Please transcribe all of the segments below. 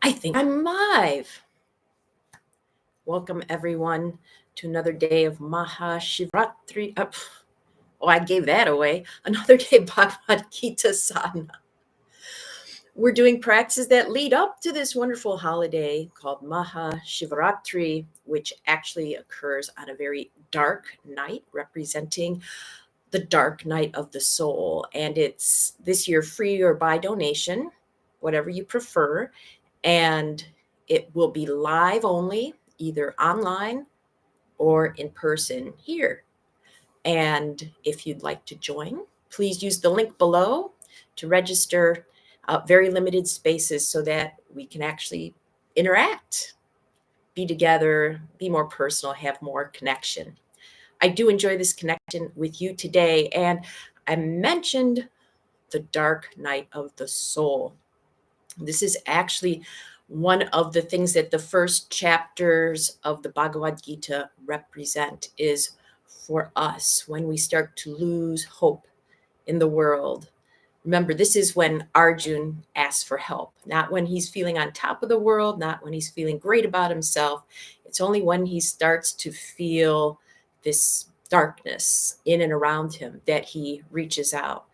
I think I'm live. Welcome, everyone, to another day of Mahashivratri. I gave that away. Another day of Bhagavad Gita Sadhana. We're doing practices that lead up to this wonderful holiday called Mahashivratri, which actually occurs on a very dark night, representing the dark night of the soul. And it's this year free or by donation, whatever you prefer. And it will be live only, either online or in person here. And if you'd like to join, please use the link below to register. Very limited spaces so that we can actually interact, be together, be more personal, have more connection. I do enjoy this connection with you today. And I mentioned the dark night of the soul. This is actually one of the things that the first chapters of the Bhagavad Gita represent, is for us when we start to lose hope in the world. Remember, this is when Arjun asks for help, not when he's feeling on top of the world, not when he's feeling great about himself. It's only when he starts to feel this darkness in and around him that he reaches out.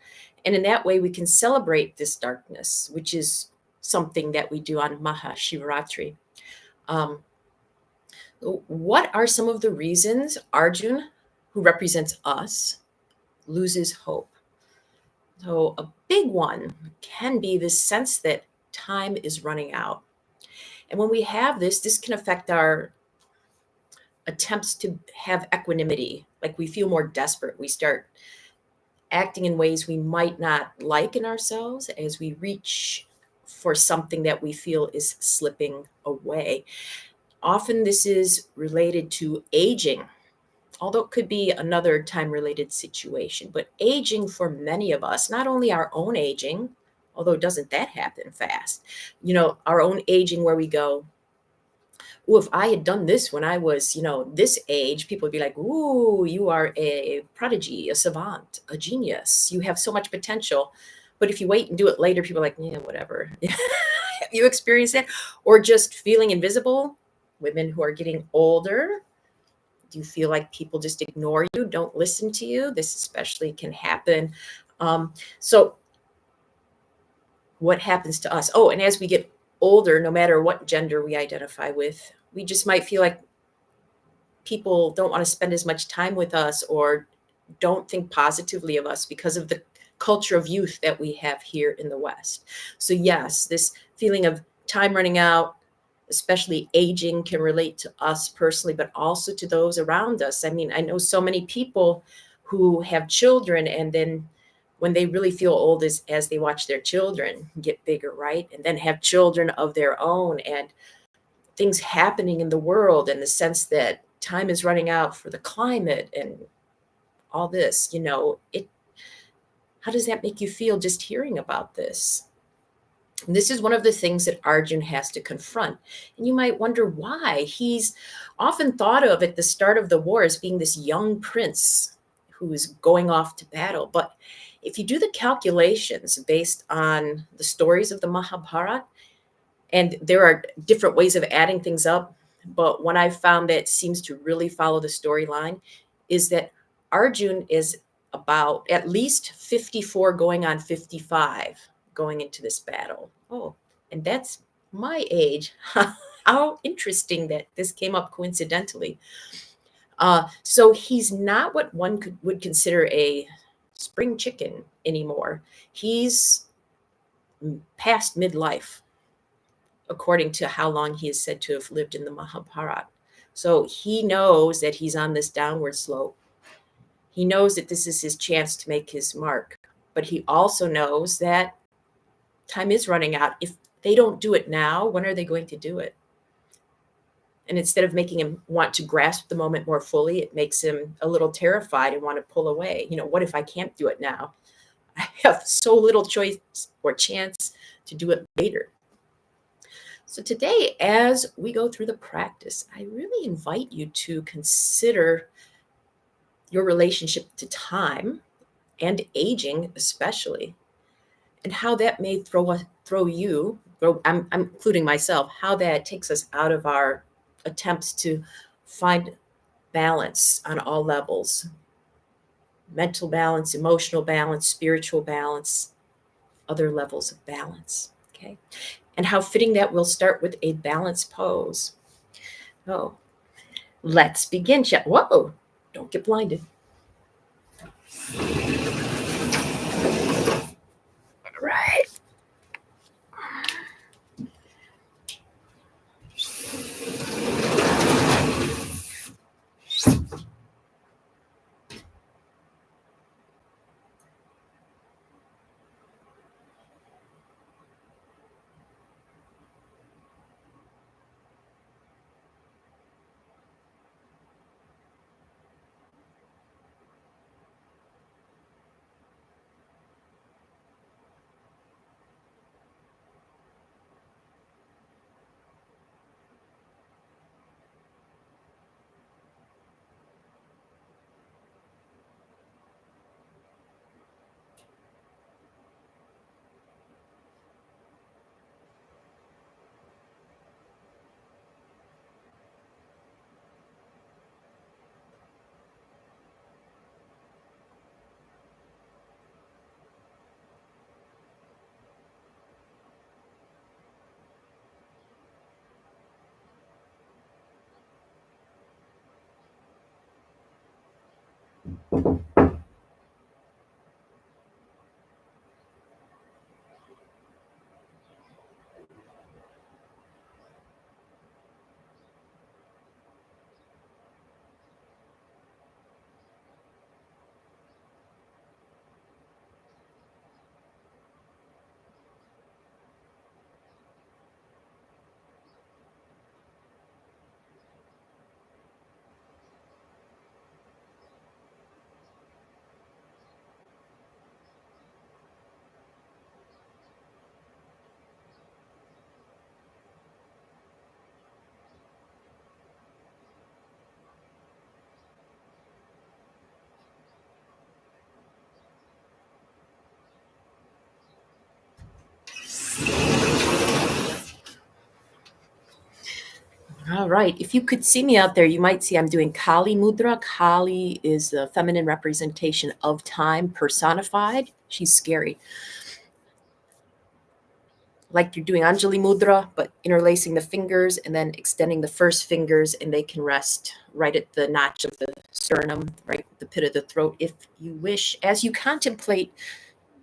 And in that way, we can celebrate this darkness, which is something that we do on Mahashivratri. What are some of the reasons Arjun, who represents us, loses hope? So a big one can be this sense that time is running out. And when we have this can affect our attempts to have equanimity. Like we feel more desperate. We start acting in ways we might not like in ourselves as we reach for something that we feel is slipping away. Often this is related to aging, although it could be another time-related situation. But aging for many of us, not only our own aging, although doesn't that happen fast? Our own aging where we go, oh, if I had done this when I was, this age, people would be like, ooh, you are a prodigy, a savant, a genius. You have so much potential. But if you wait and do it later, people are like, yeah, whatever. Have you experienced that? Or just feeling invisible? Women who are getting older, do you feel like people just ignore you, don't listen to you? This especially can happen. So what happens to us? Oh, and as we get older, no matter what gender we identify with, we just might feel like people don't want to spend as much time with us or don't think positively of us because of the culture of youth that we have here in the West. So yes, this feeling of time running out, especially aging, can relate to us personally, but also to those around us. I mean, I know so many people who have children, and then when they really feel old is as they watch their children get bigger, right? And then have children of their own, and things happening in the world, and the sense that time is running out for the climate and all this, how does that make you feel just hearing about this? And this is one of the things that Arjun has to confront. And you might wonder why. He's often thought of at the start of the war as being this young prince who is going off to battle. But if you do the calculations based on the stories of the Mahabharata, and there are different ways of adding things up, but one I've found that seems to really follow the storyline is that Arjun is about at least 54 going on 55 going into this battle. Oh, and that's my age. How interesting that this came up coincidentally. So he's not what would consider a spring chicken anymore. He's past midlife, according to how long he is said to have lived in the Mahabharata. So he knows that he's on this downward slope. He knows that this is his chance to make his mark, but he also knows that time is running out. If they don't do it now, when are they going to do it? And instead of making him want to grasp the moment more fully, it makes him a little terrified and want to pull away. What if I can't do it now? I have so little choice or chance to do it later. So today, as we go through the practice, I really invite you to consider your relationship to time and aging especially. and how that may I'm including myself, how that takes us out of our attempts to find balance on all levels: mental balance, emotional balance, spiritual balance, other levels of balance. Okay. And how fitting that we'll start with a balance pose. Oh, let's begin. Whoa, don't get blinded. All right. All right. If you could see me out there, you might see I'm doing Kali Mudra. Kali is the feminine representation of time personified. She's scary. Like you're doing Anjali Mudra, but interlacing the fingers and then extending the first fingers, and they can rest right at the notch of the sternum, right at the pit of the throat, if you wish, as you contemplate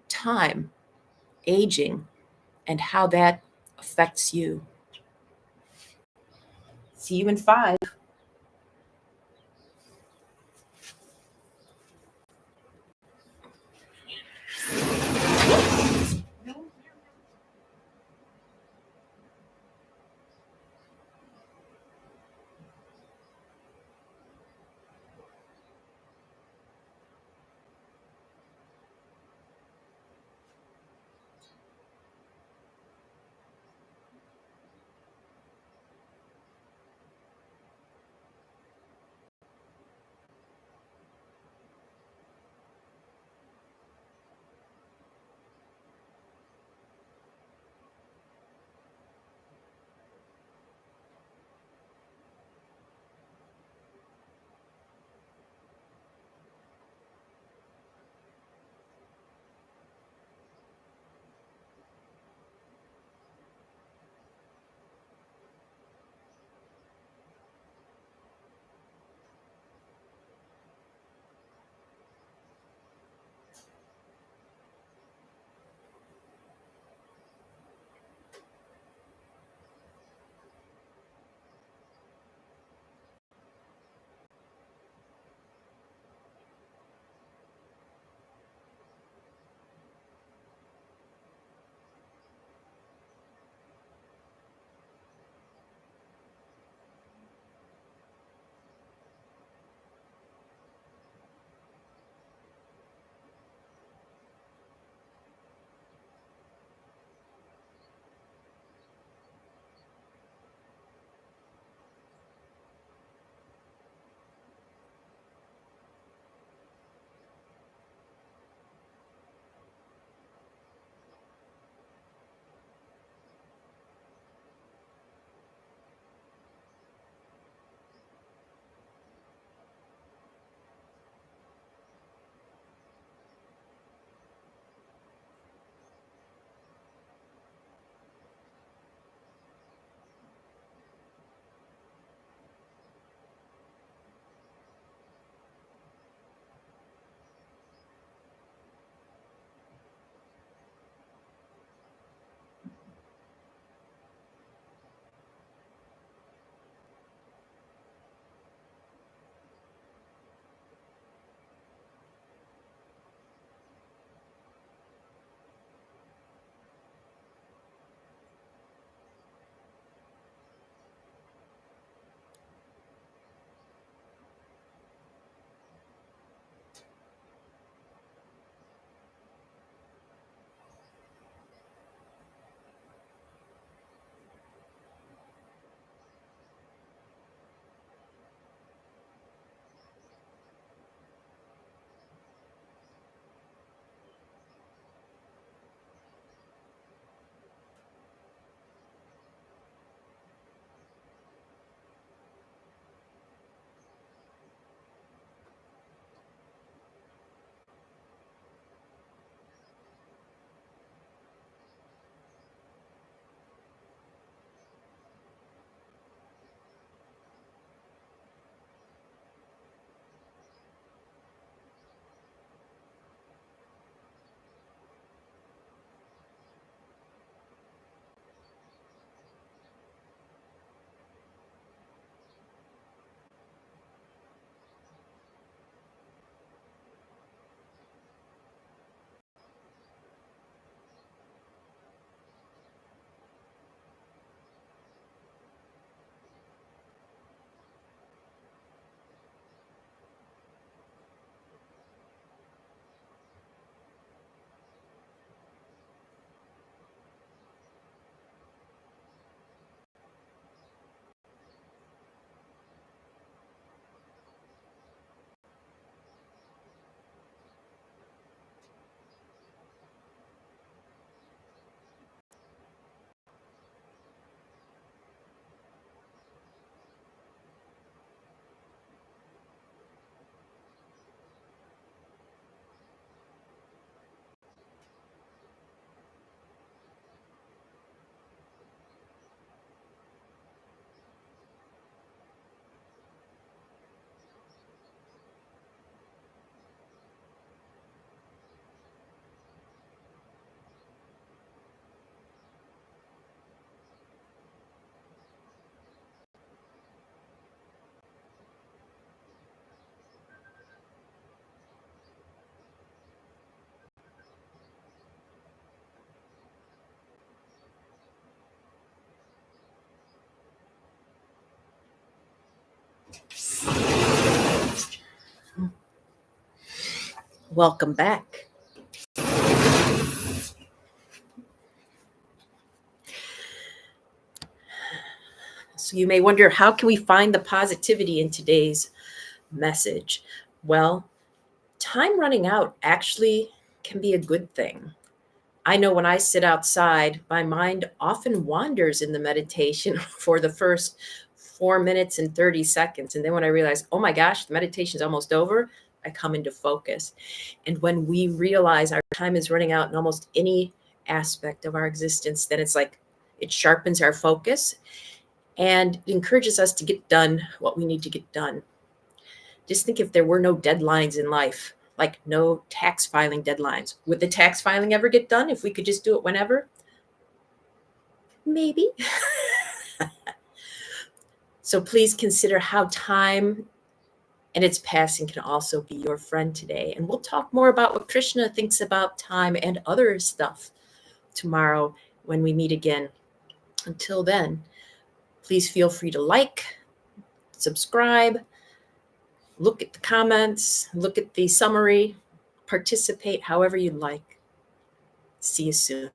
time, aging, and how that affects you. See you in 5. Welcome back. So you may wonder, how can we find the positivity in today's message? Well, time running out actually can be a good thing. I know when I sit outside, my mind often wanders in the meditation for the first 4 minutes and 30 seconds. And then when I realize, oh my gosh, the meditation's almost over, I come into focus. And when we realize our time is running out in almost any aspect of our existence, then it's like it sharpens our focus and encourages us to get done what we need to get done. Just think, if there were no deadlines in life, like no tax filing deadlines, would the tax filing ever get done if we could just do it whenever? Maybe. So please consider how time and its passing can also be your friend today. And we'll talk more about what Krishna thinks about time and other stuff tomorrow when we meet again. Until then, please feel free to like, subscribe, look at the comments, look at the summary, participate however you'd like. See you soon.